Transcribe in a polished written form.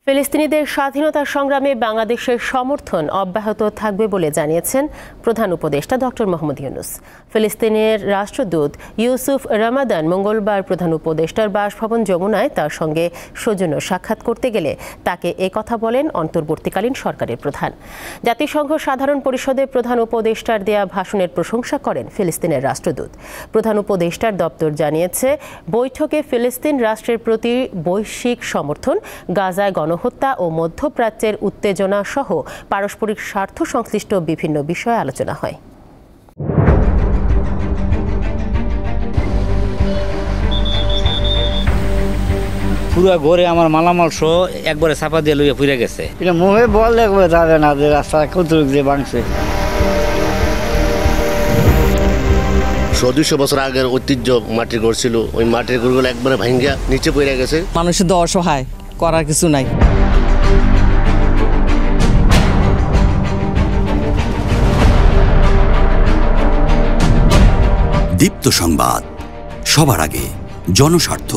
ফিলিস্তিনিদের স্বাধীনতা সংগ্রামে বাংলাদেশের সমর্থন অব্যাহত থাকবে বলে জানিয়েছেন প্রধান উপদেষ্টা ডক্টর মোহাম্মদ ইউনূস। ফিলিস্তিনের রাষ্ট্রদূত ইউসুফ রামাদান মঙ্গলবার প্রধান উপদেষ্টার বাসভবন যমুনায় তার সঙ্গে সৌজন্য সাক্ষাৎ করতে গেলে তাকে কথা বলেন অন্তর্বর্তীকালীন সরকারের প্রধান। জাতিসংঘ সাধারণ পরিষদের প্রধান উপদেষ্টার দেয়া ভাষণের প্রশংসা করেন ফিলিস্তিনের রাষ্ট্রদূত। প্রধান উপদেষ্টার দপ্তর জানিয়েছে, বৈঠকে ফিলিস্তিন রাষ্ট্রের প্রতি বৈশ্বিক সমর্থন, গাজায় হত্যা ও মধ্যপ্রাচ্যের উত্তেজনা সহ পারস্পরিক স্বার্থ সংশ্লিষ্ট বিভিন্ন বিষয়ে আলোচনা হয়। পুরো ঘরে আমার মালামাল সহ একবারে চাপা দিয়ে লইয়া পুড়ে গেছে। এটা মুখে বললে যাবে না যে রাস্তা কতটুকু যে ভাঙছে। 100-200 বছর আগের ঐতিহ্য মাটির ঘর ছিল, ওই মাটির ঘরগুলো একবারে ভাঙ্গা নিচে পড়ে গেছে। মানুষের তো অসহায়, করার কিছু নাই। দীপ্ত সংবাদ, সবার আগে, জনস্বার্থ।